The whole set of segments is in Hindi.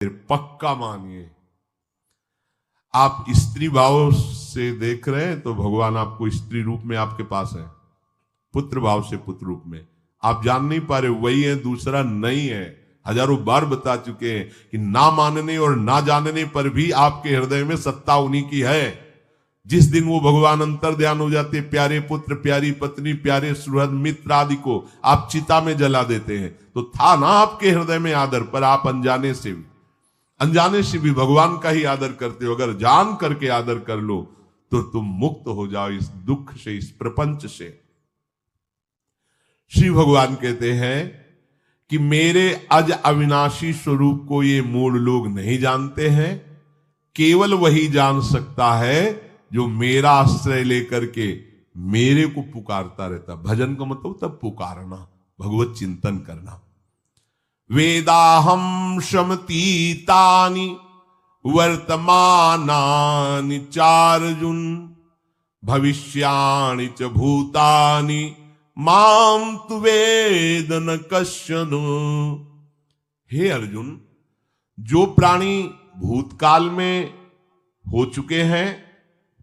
पक्का मानिए। आप स्त्री भाव से देख रहे हैं तो भगवान आपको स्त्री रूप में आपके पास है, पुत्र भाव से पुत्र रूप में आप जान नहीं पा रहे, वही है, दूसरा नहीं है। हजारों बार बता चुके हैं कि ना मानने और ना जानने पर भी आपके हृदय में सत्ता उन्हीं की है। जिस दिन वो भगवान अंतर ध्यान हो जाते, प्यारे पुत्र, प्यारी पत्नी, प्यारे सुहृद मित्र आदि को आप चिता में जला देते हैं, तो था ना आपके हृदय में आदर, पर आप अनजाने से भी भगवान का ही आदर करते हो। अगर जान करके आदर कर लो तो तुम मुक्त हो जाओ इस दुख से, इस प्रपंच से। श्री भगवान कहते हैं कि मेरे अज अविनाशी स्वरूप को ये मूढ़ लोग नहीं जानते हैं, केवल वही जान सकता है जो मेरा आश्रय लेकर के मेरे को पुकारता रहता। भजन का मतलब तब पुकारना, भगवत चिंतन करना। वेदाहम शमतीतानि वर्तमानानि चार्जुन भविष्याणि च भूतानि माम तु वेद न कश्चन। हे अर्जुन, जो प्राणी भूतकाल में हो चुके हैं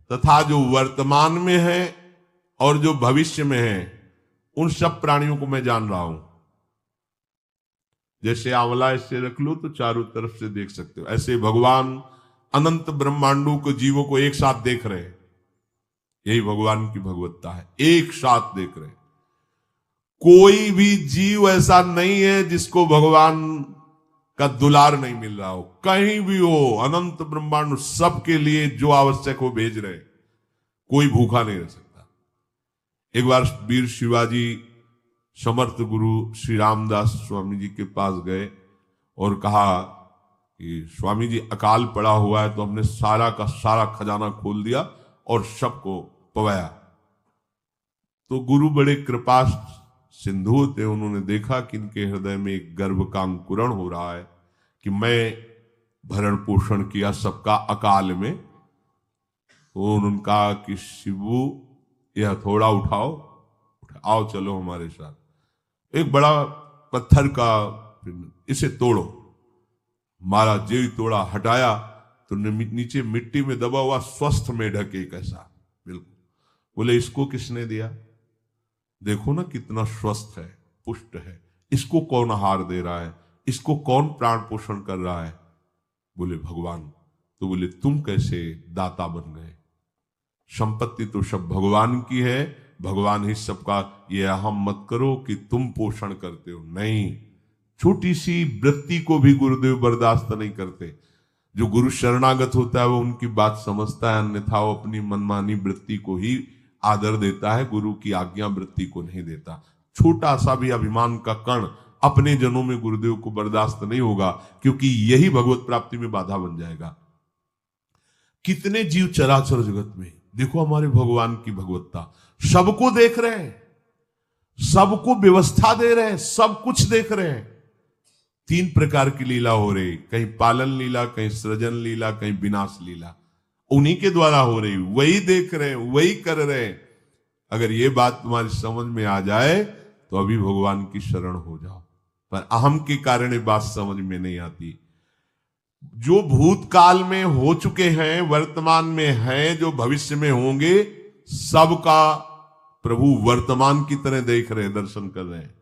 तथा जो वर्तमान में है और जो भविष्य में है, उन सब प्राणियों को मैं जान रहा हूं। जैसे आंवला ऐसे रख लो तो चारों तरफ से देख सकते हो, ऐसे भगवान अनंत ब्रह्मांडों को, जीवों को एक साथ देख रहे हैं। यही भगवान की भगवत्ता है, एक साथ देख रहे हैं। कोई भी जीव ऐसा नहीं है जिसको भगवान का दुलार नहीं मिल रहा हो, कहीं भी हो, अनंत ब्रह्मांड सबके लिए जो आवश्यक हो भेज रहे। कोई भूखा नहीं रह सकता। एक बार वीर शिवाजी समर्थ गुरु श्री रामदास स्वामी जी के पास गए और कहा कि स्वामी जी अकाल पड़ा हुआ है, तो हमने सारा का सारा खजाना खोल दिया और सबको पवाया। तो गुरु बड़े कृपा सिंधु थे, उन्होंने देखा कि इनके हृदय में एक गर्व का अंकुरण हो रहा है कि मैं भरण पोषण किया सबका अकाल में। तो उन्होंने कहा कि शिवू यह थोड़ा उठाओ, आओ चलो हमारे साथ। एक बड़ा पत्थर का, इसे तोड़ो। मारा, जेई तोड़ा, हटाया तो नीचे मिट्टी में दबा हुआ स्वस्थ में ढके कैसा, बिल्कुल। बोले इसको किसने दिया? देखो ना कितना स्वस्थ है, पुष्ट है, इसको कौन आहार दे रहा है, इसको कौन प्राण पोषण कर रहा है? बोले भगवान। तो बोले तुम कैसे दाता बन गए? संपत्ति तो सब भगवान की है, भगवान ही सबका, ये अहम मत करो कि तुम पोषण करते हो। नहीं, छोटी सी वृत्ति को भी गुरुदेव बर्दाश्त नहीं करते। जो गुरु शरणागत होता है वो उनकी बात समझता है, अन्यथा वो अपनी मनमानी वृत्ति को ही आदर देता है, गुरु की आज्ञा वृत्ति को नहीं देता। छोटा सा भी अभिमान का कण अपने जनों में गुरुदेव को बर्दाश्त नहीं होगा, क्योंकि यही भगवत प्राप्ति में बाधा बन जाएगा। कितने जीव चराचर जगत में, देखो हमारे भगवान की भगवत्ता, सबको देख रहे हैं, सबको व्यवस्था दे रहे हैं, सब कुछ देख रहे हैं। 3 प्रकार की लीला हो रही, कहीं पालन लीला, कहीं सृजन लीला, कहीं विनाश लीला, उन्हीं के द्वारा हो रही, वही देख रहे हैं, वही कर रहे हैं। अगर ये बात तुम्हारी समझ में आ जाए तो अभी भगवान की शरण हो जाओ, पर अहम के कारण ये बात समझ में नहीं आती। जो भूतकाल में हो चुके हैं, वर्तमान में हैं, जो भविष्य में होंगे, सबका प्रभु वर्तमान की तरह देख रहे हैं, दर्शन कर रहे हैं।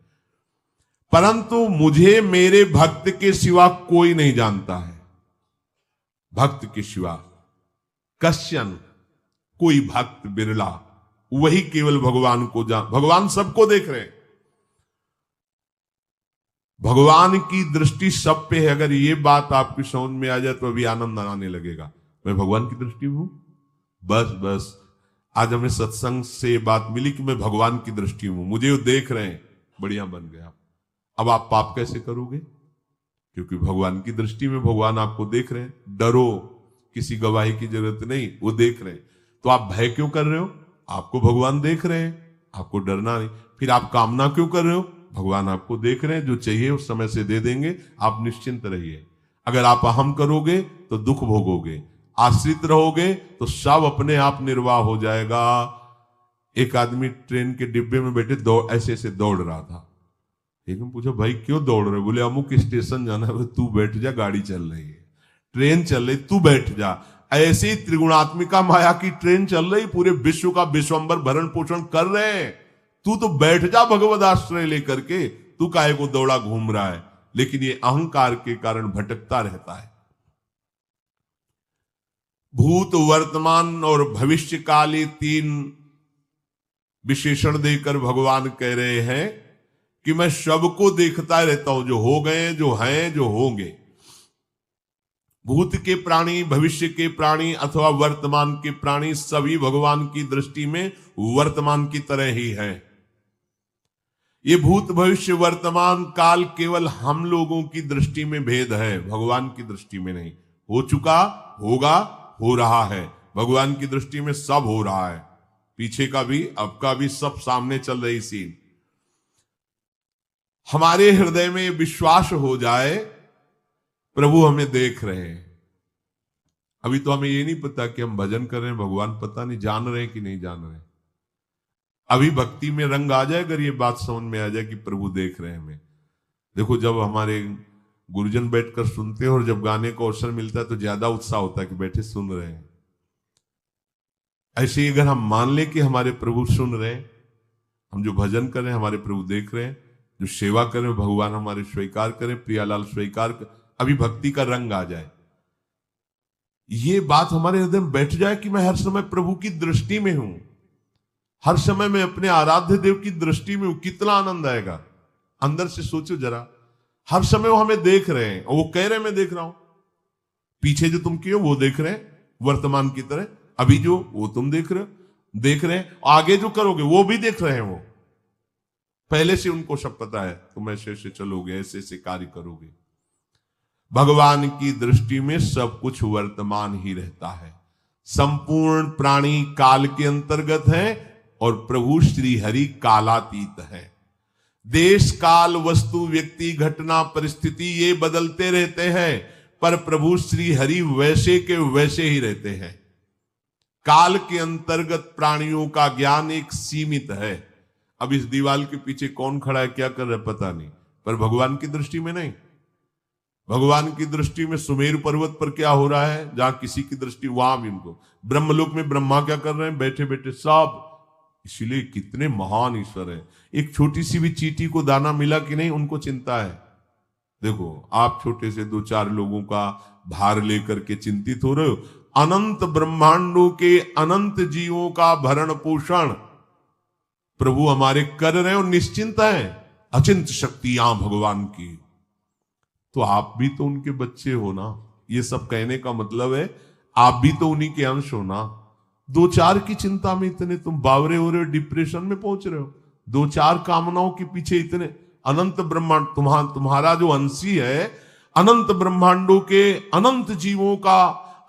परंतु मुझे मेरे भक्त के सिवा कोई नहीं जानता है। भक्त के सिवा कश्यन, कोई भक्त बिरला, वही केवल भगवान को जान। भगवान सबको देख रहे हैं, भगवान की दृष्टि सब पे है। अगर ये बात आपकी समझ में आ जाए तो अभी आनंद आने लगेगा। मैं भगवान की दृष्टि में हूं, बस आज हमें सत्संग से बात मिली कि मैं भगवान की दृष्टि में हूं, मुझे वो देख रहे हैं, बढ़िया बन गया। अब आप पाप कैसे करोगे? क्योंकि भगवान की दृष्टि में भगवान आपको देख रहे हैं। डरो, किसी गवाही की जरूरत नहीं, वो देख रहे हैं। तो आप भय क्यों कर रहे हो? आपको भगवान देख रहे हैं, आपको डरना नहीं। फिर आप कामना क्यों कर रहे हो? भगवान आपको देख रहे हैं, जो चाहिए उस समय से दे देंगे, आप निश्चिंत रहिए। अगर आप अहम करोगे तो दुख भोगोगे, आश्रित रहोगे तो सब अपने आप निर्वाह हो जाएगा। एक आदमी ट्रेन के डिब्बे में बैठे ऐसे ऐसे दौड़ रहा था, एक ने पूछा भाई क्यों दौड़ रहे? बोले अमुक स्टेशन जाना है। तू बैठ जा, गाड़ी चल रही है, ट्रेन चल रही, तू बैठ जा। ऐसी त्रिगुणात्मिका माया की ट्रेन चल रही, पूरे विश्व का विश्वंबर भरण पोषण कर रहे हैं, तू तो बैठ जा भगवद आश्रय लेकर के, तू काहे को दौड़ा घूम रहा है? लेकिन ये अहंकार के कारण भटकता रहता है। भूत, वर्तमान और भविष्य काल, ये तीन विशेषण देकर भगवान कह रहे हैं कि मैं सबको देखता रहता हूं, जो हो गए, जो हैं, जो होंगे। भूत के प्राणी, भविष्य के प्राणी अथवा वर्तमान के प्राणी सभी भगवान की दृष्टि में वर्तमान की तरह ही है। ये भूत, भविष्य, वर्तमान काल केवल हम लोगों की दृष्टि में भेद है, भगवान की दृष्टि में नहीं। हो चुका, होगा, हो रहा है, भगवान की दृष्टि में सब हो रहा है। पीछे का भी, अब का भी, सब सामने चल रही सीन। हमारे हृदय में विश्वास हो जाए प्रभु हमें देख रहे हैं। अभी तो हमें ये नहीं पता कि हम भजन कर रहे हैं, भगवान पता नहीं जान रहे हैं कि नहीं जान रहे हैं। अभी भक्ति में रंग आ जाए, अगर ये बात समझ में आ जाए कि प्रभु देख रहे हैं हमें। देखो, जब हमारे गुरुजन बैठकर सुनते हैं और जब गाने को अवसर मिलता है तो ज्यादा उत्साह होता है कि बैठे सुन रहे हैं। ऐसे ही अगर हम मान लें कि हमारे प्रभु सुन रहे हैं, हम जो भजन कर रहे हैं हमारे प्रभु देख रहे हैं, जो सेवा कर रहे हैं भगवान हमारे स्वीकार करें, प्रियालाल स्वीकार कर, अभी भक्ति का रंग आ जाए, ये बात हमारे हृदय में बैठ जाए कि मैं हर समय प्रभु की दृष्टि में हूं, हर समय मैं अपने आराध्य देव की दृष्टि में हूं, कितना आनंद आएगा। अंदर से सोचो जरा, हर समय वो हमें देख रहे हैं और वो कह रहे हैं मैं देख रहा हूं। पीछे जो तुम किए वो देख रहे हैं वर्तमान की तरह, अभी जो वो तुम देख रहे हैं, आगे जो करोगे वो भी देख रहे हैं। वो पहले से उनको सब पता है, तुम ऐसे ऐसे चलोगे, ऐसे ऐसे कार्य करोगे। भगवान की दृष्टि में सब कुछ वर्तमान ही रहता है। संपूर्ण प्राणी काल के अंतर्गत है और प्रभु श्री हरि कालातीत है। देश, काल, वस्तु, व्यक्ति, घटना, परिस्थिति ये बदलते रहते हैं, पर प्रभु श्री हरि वैसे के वैसे ही रहते हैं। काल के अंतर्गत प्राणियों का ज्ञान एक सीमित है। अब इस दीवार के पीछे कौन खड़ा है, क्या कर रहा है पता नहीं, पर भगवान की दृष्टि में नहीं। भगवान की दृष्टि में सुमेरु पर्वत पर क्या हो रहा है, जहां किसी की दृष्टि, वहां भी उनको, ब्रह्मलोक में ब्रह्मा क्या कर रहे हैं, बैठे बैठे सब। इसीलिए कितने महान ईश्वर हैं। एक छोटी सी भी चींटी को दाना मिला कि नहीं, उनको चिंता है। देखो, आप छोटे से 2-4 लोगों का भार लेकर के चिंतित हो रहे हो, अनंत ब्रह्मांडों के अनंत जीवों का भरण पोषण प्रभु हमारे कर रहे हैं और निश्चिंत है। अचिंत शक्तियां भगवान की, तो आप भी तो उनके बच्चे हो ना। ये सब कहने का मतलब है आप भी तो उन्हीं के अंश हो ना। 2-4 की चिंता में इतने तुम बावरे हो रहे हो, डिप्रेशन में पहुंच रहे हो, 2-4 कामनाओं के पीछे इतने। अनंत ब्रह्मांड तुम्हारा जो अंशी है, अनंत ब्रह्मांडों के अनंत जीवों का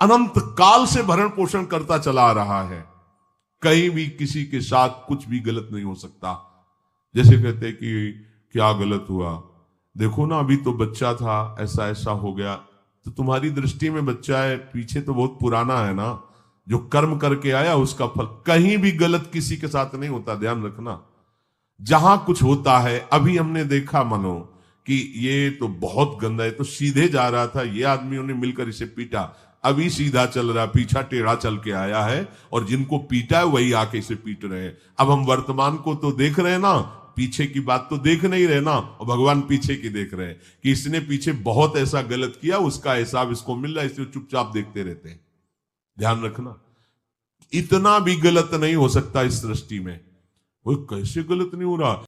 अनंत काल से भरण पोषण करता चला रहा है। कहीं भी किसी के साथ कुछ भी गलत नहीं हो सकता। जैसे कहते कि क्या गलत हुआ, देखो ना अभी तो बच्चा था, ऐसा ऐसा हो गया, तो तुम्हारी दृष्टि में बच्चा है, पीछे तो बहुत पुराना है ना, जो कर्म करके आया उसका फल। कहीं भी गलत किसी के साथ नहीं होता, ध्यान रखना। जहां कुछ होता है, अभी हमने देखा मानो कि ये तो बहुत गंदा है, तो सीधे जा रहा था, ये आदमियों ने मिलकर इसे पीटा, अभी सीधा चल रहा, पीछा टेढ़ा चल के आया है, और जिनको पीटा है वही आके इसे पीट रहे हैं। अब हम वर्तमान को तो देख रहे हैं ना, पीछे की बात तो देख नहीं रहे ना, और भगवान पीछे की देख रहे हैं कि इसने पीछे बहुत ऐसा गलत किया, उसका हिसाब इसको मिल रहा है, इसलिए चुपचाप देखते रहते हैं। ध्यान रखना, इतना भी गलत नहीं हो सकता इस सृष्टि में। वो कैसे गलत नहीं हो रहा,